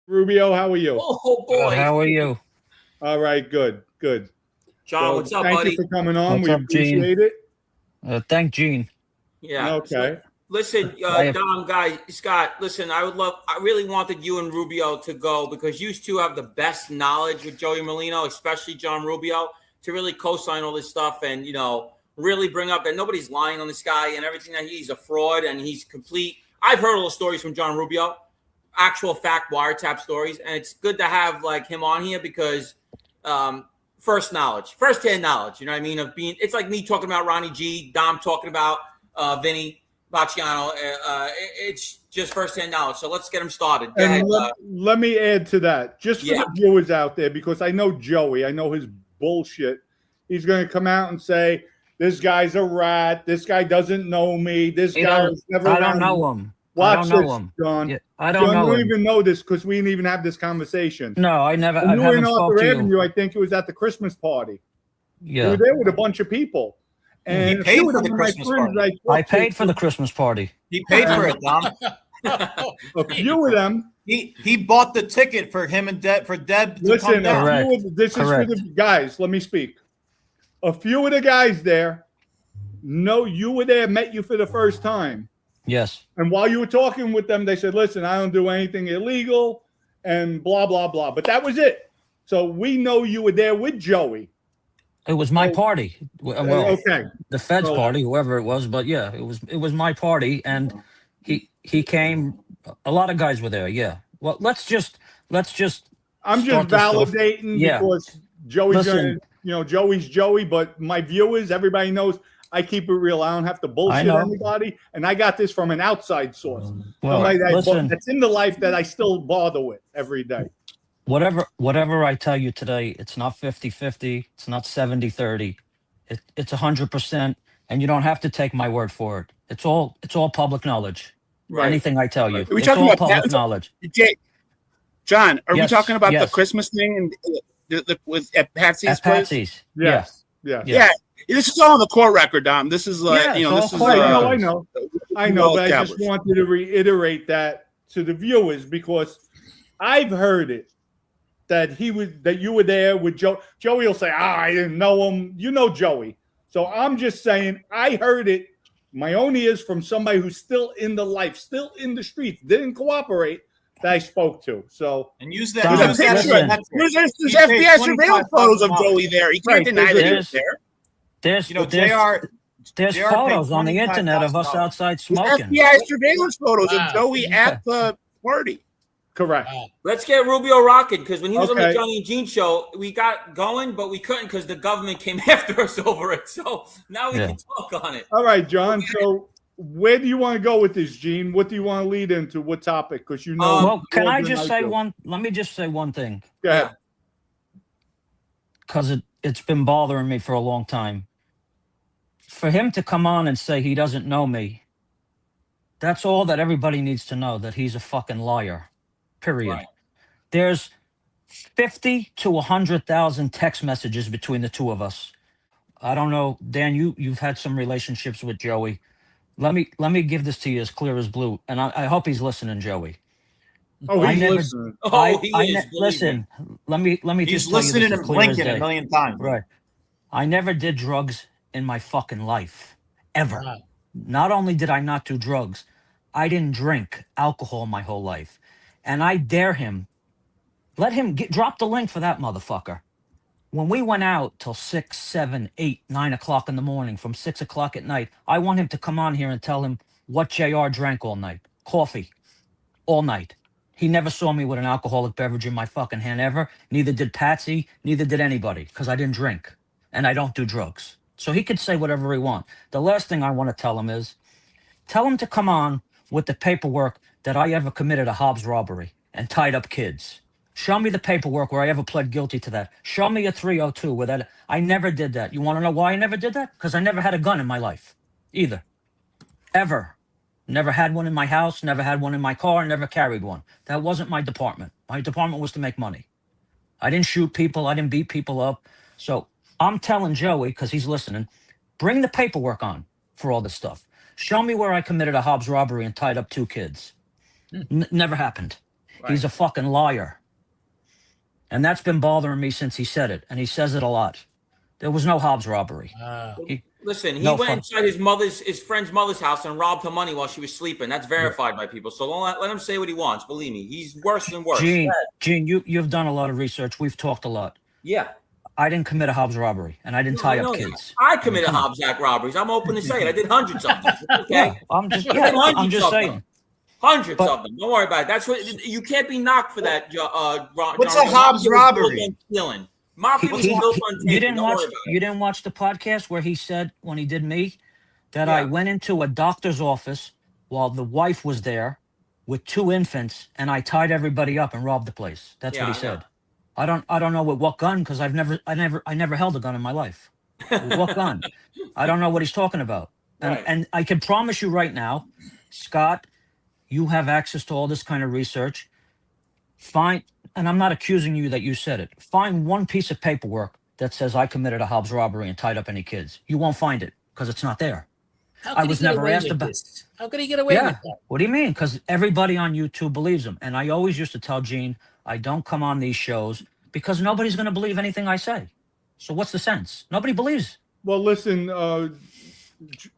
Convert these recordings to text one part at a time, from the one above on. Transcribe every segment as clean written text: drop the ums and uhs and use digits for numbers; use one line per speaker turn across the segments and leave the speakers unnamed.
Rubio, how are you?
Oh boy.
How are you?
All right, good.
John,
So
what's up,
thank
buddy?
you for coming on.
What's
We
up, Gene?
appreciate it.
Thank Gene.
Yeah.
Okay.
Listen, Dom, guy, Scott, listen, I really wanted you and Rubio to go because you two have the best knowledge with Joey Merlino, especially John Rubio, to really co-sign all this stuff and, really bring up that nobody's lying on this guy and everything, that he's a fraud and he's complete. I've heard all the stories from John Rubio, actual fact wiretap stories, and it's good to have like him on here because first-hand knowledge, you know what I mean? It's like me talking about Ronnie G, Dom talking about Vinny Bacciano. It's just first-hand knowledge. So let's get him started. Go ahead.
Let me add to that, just for the viewers out there, because I know Joey, I know his bullshit. He's going to come out and say, this guy's a rat. This guy doesn't know me. This guy is never
I don't know him.
Watch
I don't know
this,
him.
John.
Yeah, I don't know
John,
him.
you don't even know this because we didn't even have this conversation.
No, I never.
When
I
you were
haven't
in
spoke
Arthur
to
Avenue,
you.
I think it was at the Christmas party.
Yeah.
You were there with a bunch of people. And
he paid for the Christmas party.
I paid for the Christmas party.
He paid for it, Dom.
A few of them.
He bought the ticket for him and Deb to come
Listen,
down.
This is for the guys. Let me speak. A few of the guys there know you were there, met you for the first time.
Yes.
And while you were talking with them, they said, listen, I don't do anything illegal and blah, blah, blah. But that was it. So we know you were there with Joey.
It was my party. Well,
okay.
The Fed's party, whoever it was, but yeah, it was my party, and he came. A lot of guys were there. Yeah. Well, let's just.
I'm just validating because Joey's Joey's Joey, but my viewers, everybody knows I keep it real. I don't have to bullshit anybody, and I got this from an outside source. Somebody that's in the life that I still bother with every day.
Whatever I tell you today, it's not 50-50. It's not 70-30. It's 100%, and you don't have to take my word for it. It's all public knowledge. Right. Anything I tell you, it's all public knowledge.
John, are we talking about the Christmas thing and at Patsy's?
At Patsy's,
yeah. This is all on the court record, Dom. This is like this is.
I know, but I just wanted to reiterate that to the viewers because I've heard it. That you were there with Joe. Joey will say, I didn't know him. You know Joey. So I'm just saying I heard it, my own ears, from somebody who's still in the life, still in the streets, didn't cooperate, that I spoke to. So
and use that.
There's FBI surveillance photos of Joey there. He can't deny that he was there.
There's photos on the internet of us outside smoking.
FBI surveillance photos of Joey at the party.
Correct.
Let's get Rubio rocking because when he was on the Johnny and Gene show, we got going, but we couldn't because the government came after us over it. So now we can talk on it.
All right, John. So where do you want to go with this, Gene? What do you want to lead into? What topic? Because you know.
Well, can I just say one? Let me just say one thing.
Go ahead.
Because it's been bothering me for a long time. For him to come on and say he doesn't know me, that's all that everybody needs to know, that he's a fucking liar. Period. Right. There's 50 to 100,000 text messages between the two of us. I don't know, Dan. You've had some relationships with Joey. Let me give this to you as clear as blue, and I hope he's listening, Joey.
Oh, he's listening.
Listen. Let me
he's
just tell
listening
you this
and blinking a million times.
Right. I never did drugs in my fucking life, ever. Right. Not only did I not do drugs, I didn't drink alcohol my whole life. And I dare him, let him drop the link for that motherfucker. When we went out till 6, 7, 8, 9 o'clock in the morning, from 6 o'clock at night, I want him to come on here and tell him what JR drank all night. Coffee. All night. He never saw me with an alcoholic beverage in my fucking hand ever. Neither did Patsy. Neither did anybody. Because I didn't drink. And I don't do drugs. So he could say whatever he wants. The last thing I want to tell him is, tell him to come on with the paperwork that I ever committed a Hobbs robbery and tied up kids. Show me the paperwork where I ever pled guilty to that. Show me a 302 where that. I never did that. You want to know why I never did that? Because I never had a gun in my life. Either. Ever. Never had one in my house, never had one in my car, never carried one. That wasn't my department. My department was to make money. I didn't shoot people. I didn't beat people up. So I'm telling Joey, because he's listening, bring the paperwork on for all this stuff. Show me where I committed a Hobbs robbery and tied up 2 kids. Never happened. Right. He's a fucking liar. And that's been bothering me since he said it. And he says it a lot. There was no Hobbs robbery.
Listen, he went inside his friend's mother's house and robbed her money while she was sleeping. That's verified by people. So don't let him say what he wants. Believe me, he's worse than worse.
Gene, you've done a lot of research. We've talked a lot.
Yeah.
I didn't commit a Hobbs robbery, and I didn't tie up kids.
I committed Hobbs Act robberies. I'm open to say it. I did hundreds of them. Okay.
Yeah, I'm just saying.
Hundreds of them. Don't worry about it. That's what you can't be knocked for that.
What's a Hobbs robbery?
Mafia was built on taking.
You didn't watch the podcast where he said when he did me that I went into a doctor's office while the wife was there with 2 infants, and I tied everybody up and robbed the place. That's what he said. I don't know with what gun, because I never held a gun in my life. With what gun? I don't know what he's talking about. And I can promise you right now, Scott, you have access to all this kind of research. And I'm not accusing you that you said it. Find one piece of paperwork that says I committed a Hobbs robbery and tied up any kids. You won't find it because it's not there.
I was never asked about this. How could he get away with that?
What do you mean? Because everybody on YouTube believes him. And I always used to tell Gene, I don't come on these shows because nobody's going to believe anything I say. So what's the sense? Nobody believes.
Well, listen,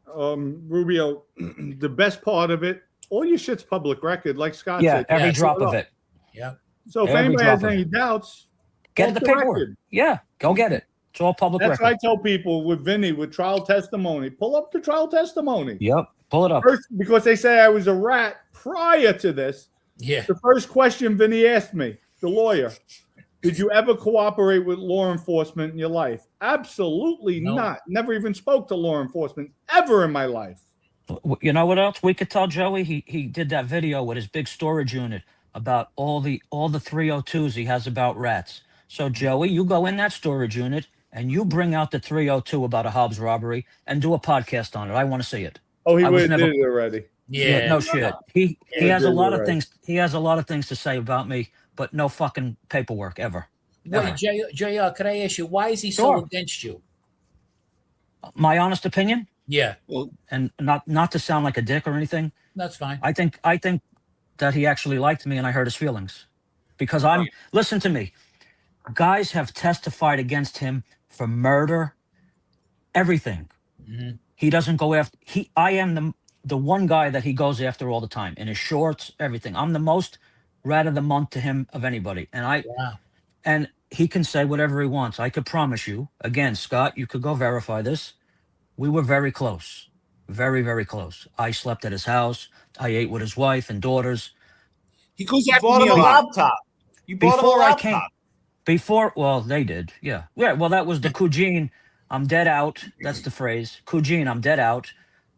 Rubio, the best part of it, all your shit's public record, like Scott said.
Yeah, every drop of it.
Yeah.
So if anybody has any doubts,
get the paperwork. Yeah, go get it. It's all public record.
That's what I tell people with Vinny, with trial testimony. Pull up the trial testimony.
Yep, pull it up.
First, because they say I was a rat prior to this.
Yeah.
The first question Vinny asked me, the lawyer, did you ever cooperate with law enforcement in your life? Absolutely not. Never even spoke to law enforcement ever in my life.
You know what else we could tell Joey? He did that video with his big storage unit about all the 302s he has about rats. So Joey, you go in that storage unit and you bring out the 302 about a Hobbs robbery and do a podcast on it. I want to see it.
Oh, he did it already.
Yeah, no shit. He has a lot of things. He has a lot of things to say about me, but no fucking paperwork ever.
Wait, JR, could I ask you, why is he so against you?
My honest opinion?
Yeah.
And not to sound like a dick or anything.
That's fine.
I think that he actually liked me and I hurt his feelings. Because listen to me. Guys have testified against him for murder, everything.
Mm-hmm.
He doesn't go after I am the one guy that he goes after all the time in his shorts, everything. I'm the most rat of the month to him of anybody. And he can say whatever he wants. I could promise you, again, Scott, you could go verify this. We were very close. Very, very close. I slept at his house. I ate with his wife and daughters.
He goes
after me a laptop. You bought him a laptop.
Well, they did. Yeah. Yeah. Well, that was the Cougine. I'm dead out. That's the phrase. Cougine, I'm dead out.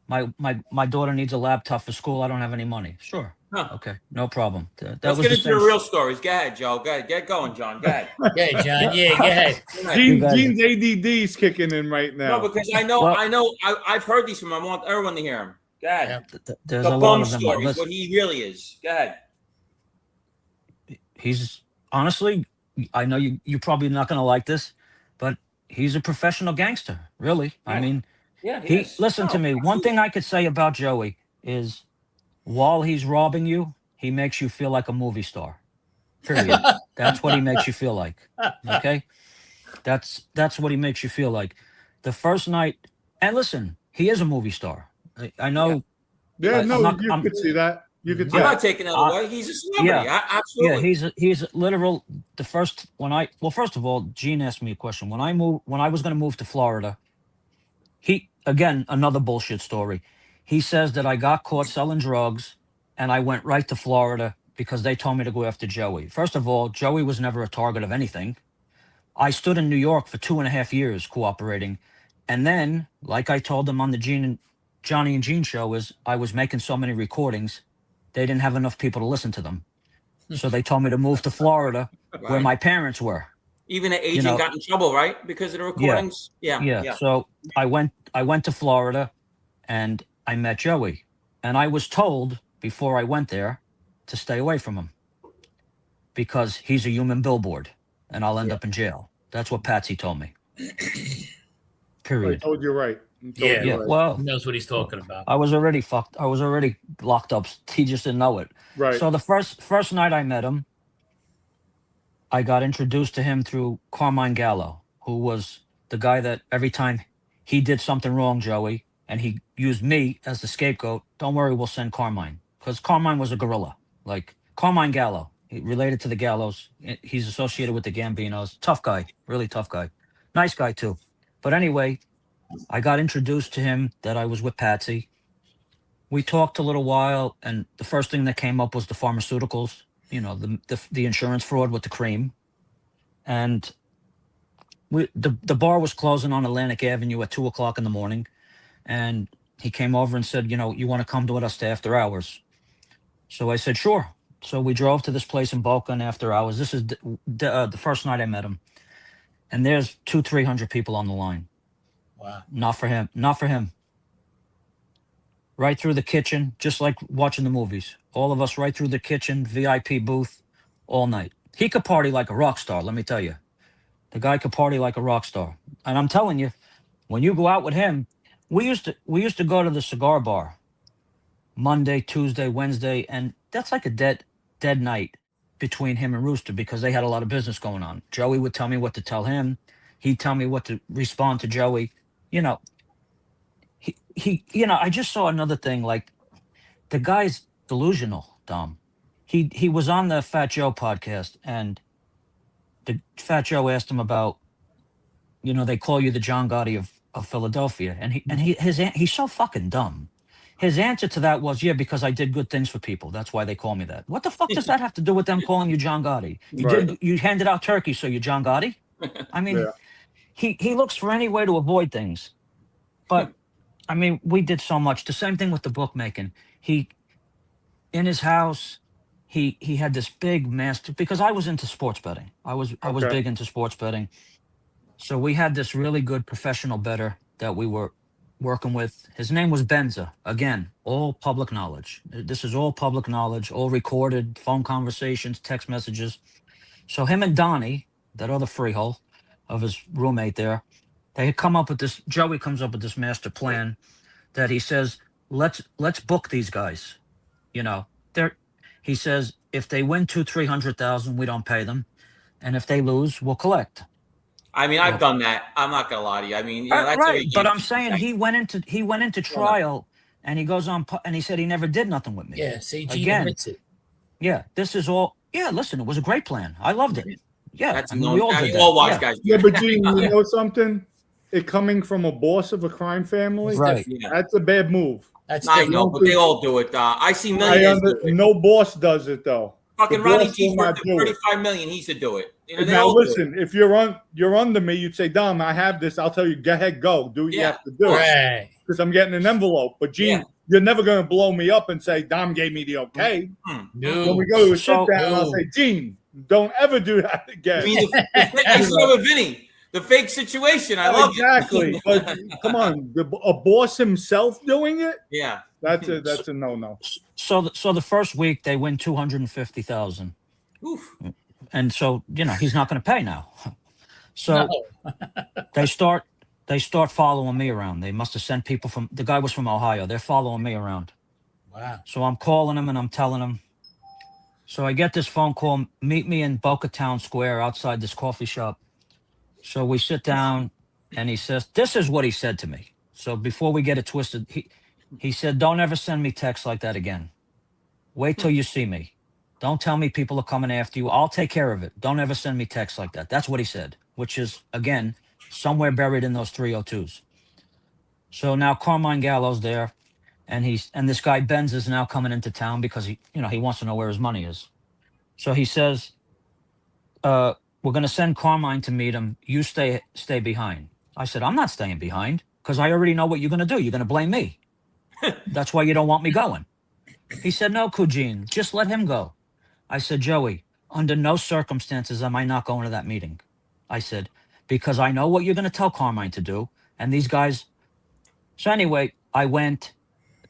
My daughter needs a laptop for school. I don't have any money. Sure.
Huh.
Okay. No problem.
Let's get into the real stories. Go ahead, Joe. Go ahead. Get going, John. Go ahead.
Okay, John. Yeah, go ahead.
Gene's ADD's kicking in right now.
No, because I've heard these from him. I want everyone to hear him. Go ahead.
There's
the
a
bum
lot of them.
story is what he really is. Go ahead.
He's honestly, I know you're probably not going to like this, but he's a professional gangster, really. Yeah. I mean, listen to me. One thing I could say about Joey is while he's robbing you, he makes you feel like a movie star. Period. That's what he makes you feel like. Okay? That's what he makes you feel like. The first night, and listen, he is a movie star. I know.
Yeah, you could see that. You could.
I'm not taking that away. He's a celebrity. Absolutely.
Yeah, he's literal. First of all, Gene asked me a question. When I was going to move to Florida, again, another bullshit story. He says that I got caught selling drugs and I went right to Florida because they told me to go after Joey. First of all, Joey was never a target of anything. I stood in New York for 2.5 years cooperating. And then, like I told them on the Johnny and Gene show, I was making so many recordings, they didn't have enough people to listen to them. So they told me to move to Florida where my parents were.
Even an agent got in trouble, right? Because of the recordings? Yeah.
So I went to Florida and I met Joey. And I was told before I went there to stay away from him because he's a human billboard and I'll end up in jail. That's what Patsy told me. Period.
I told you right.
Yeah.
Well,
he knows what he's talking about.
I was already fucked. I was already locked up. He just didn't know it.
Right.
So the first night I met him, I got introduced to him through Carmine Gallo, who was the guy that every time he did something wrong, Joey, and he used me as the scapegoat, don't worry, we'll send Carmine. Because Carmine was a gorilla. Like Carmine Gallo, related to the Gallos. He's associated with the Gambinos. Tough guy, really tough guy. Nice guy, too. But anyway, I got introduced to him that I was with Patsy. We talked a little while, and the first thing that came up was the pharmaceuticals, the insurance fraud with the cream. And the bar was closing on Atlantic Avenue at 2:00 in the morning. And he came over and said, you want to come with us to after hours? So I said, sure. So we drove to this place in Boca and after hours. This is the first night I met him. And there's 200-300 people on the line.
Wow.
Not for him. Not for him. Right through the kitchen, just like watching the movies. All of us right through the kitchen, VIP booth, all night. He could party like a rock star, let me tell you. The guy could party like a rock star. And I'm telling you, when you go out with him, we used to go to the cigar bar Monday, Tuesday, Wednesday, and that's like a dead night between him and Rooster because they had a lot of business going on. Joey would tell me what to tell him. He'd tell me what to respond to Joey. I just saw another thing, like the guy's delusional, Dom. He was on the Fat Joe podcast, and the Fat Joe asked him about, they call you the John Gotti of Philadelphia, and he's so fucking dumb. His answer to that was, yeah, because I did good things for people. That's why they call me that. What the fuck does that have to do with them calling you John Gotti? You handed out turkey, so you're John Gotti? I mean, he looks for any way to avoid things. But I mean, we did so much. The same thing with the bookmaking. In his house, he had this big master, because I was into sports betting. I was big into sports betting. So we had this really good professional bettor that we were working with. His name was Benza. Again, all public knowledge. This is all public knowledge, all recorded, phone conversations, text messages. So him and Donnie, that other freehole of his roommate there, they had come up with this, Joey comes up with this master plan that he says, let's book these guys. He says, if they win 200,000-300,000, we don't pay them. And if they lose, we'll collect.
I mean, I've done that. I'm not gonna lie to you. I mean, that's
right. But I'm saying he went into trial, and he goes on, and he said he never did nothing with me.
Yeah, CG
again.
admits it.
Yeah, this is all. Yeah, listen, it was a great plan. I loved it. Yeah,
we all did that. All wise guys.
Yeah, but Gene, you know something? It coming from a boss of a crime family,
right?
That's a bad move.
I know, but they all do it. I see millions.
No boss does it though.
Fucking Ronnie G's worth $35 million. He used to do it.
Now listen, if you're under me, you'd say, Dom, I have this. I'll tell you, go ahead, go. Do what you have to do.
Right.
Because I'm getting an envelope. But Gene, you're never going to blow me up and say, Dom gave me the okay.
No.
When we go to a sit down, I'll say, Gene, don't ever do that again.
I saw with Vinny. The fake situation. I love
it. But come on, a boss himself doing it?
Yeah.
That's a no.
So the first week they win 250,000.
Oof.
And so, he's not going to pay now. So they start following me around. They must have sent people the guy was from Ohio. They're following me around.
Wow.
So I'm calling him and I'm telling him. So I get this phone call, meet me in Boca Town Square outside this coffee shop. So we sit down and he says, this is what he said to me. So before we get it twisted, he said, don't ever send me texts like that again. Wait till you see me. Don't tell me people are coming after you. I'll take care of it. Don't ever send me texts like that. That's what he said, which is, again, somewhere buried in those 302s. So now Carmine Gallo's there, and this guy Benz is now coming into town because he wants to know where his money is. So he says, we're going to send Carmine to meet him. You stay behind. I said, I'm not staying behind because I already know what you're going to do. You're going to blame me. That's why you don't want me going. He said, no, Kujin, just let him go. I said, Joey, under no circumstances am I not going to that meeting. I said, because I know what you're going to tell Carmine to do. And these guys. So anyway, I went.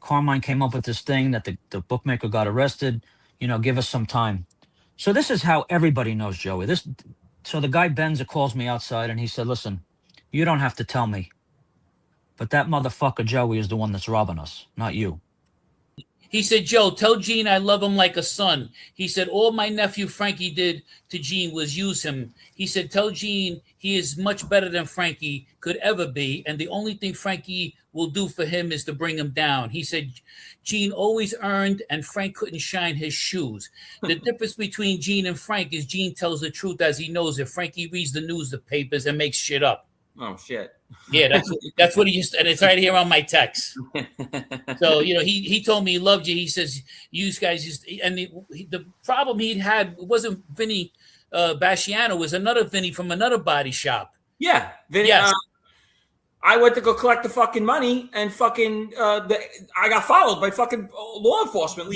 Carmine came up with this thing that the bookmaker got arrested. Give us some time. So this is how everybody knows Joey. So the guy Benza calls me outside and he said, listen, you don't have to tell me. But that motherfucker Joey is the one that's robbing us, not you.
He said, Joe, tell Gene I love him like a son. He said, all my nephew Frankie did to Gene was use him. He said, tell Gene he is much better than Frankie could ever be. And the only thing Frankie will do for him is to bring him down. He said, Gene always earned and Frank couldn't shine his shoes. The difference between Gene and Frank is Gene tells the truth as he knows it. Frankie reads the news, the papers, and makes shit up.
Oh, shit.
Yeah, that's what he used, and it's right here on my text. So, he told me he loved you. He says, you guys used, and the problem he'd had wasn't Vinny Basciano, was another Vinny from another body shop.
Yeah, Vinny.
Yes.
I went to go collect the fucking money, and fucking I got followed by fucking law enforcement.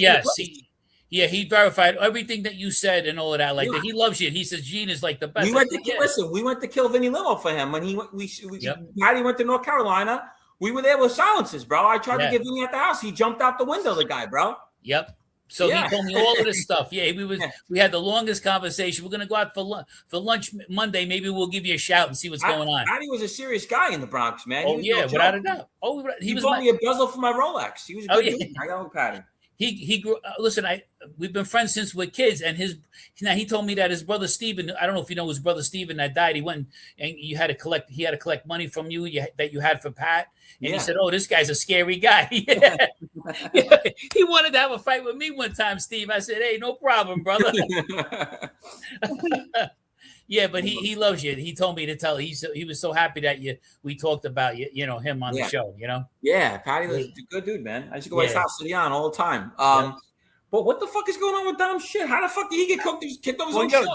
Yes, he verified everything that you said and all of that. Like that, he loves you. He says Gene is like the best.
We went to kill Vinny Limo for him when he went. Patty went to North Carolina. We were there with silences, bro. I tried to get Vinny at the house. He jumped out the window. The guy, bro.
Yep. So he told me all of this stuff. Yeah, we had the longest conversation. We're gonna go out for lunch Monday. Maybe we'll give you a shout and see what's going on.
Patty was a serious guy in the Bronx, man.
Oh yeah, without a doubt. Oh,
he bought me a bezel for my Rolex. He was a good dude. I got Patty.
He grew. Listen, we've been friends since we're kids, and he told me that his brother Steven, I don't know if you know his brother Steven that died. He went and he had to collect money from you that you had for Pat, and he said, "Oh, this guy's a scary guy." He wanted to have a fight with me one time, Steve. I said, "Hey, no problem, brother." Yeah, but he loves you. He told me to tell. He was so happy that we talked about him on the show.
Yeah, Patty was a good dude, man. I used to go to his house City on all the time. But what the fuck is going on with Dom shit? How the fuck did he get kicked off his own show?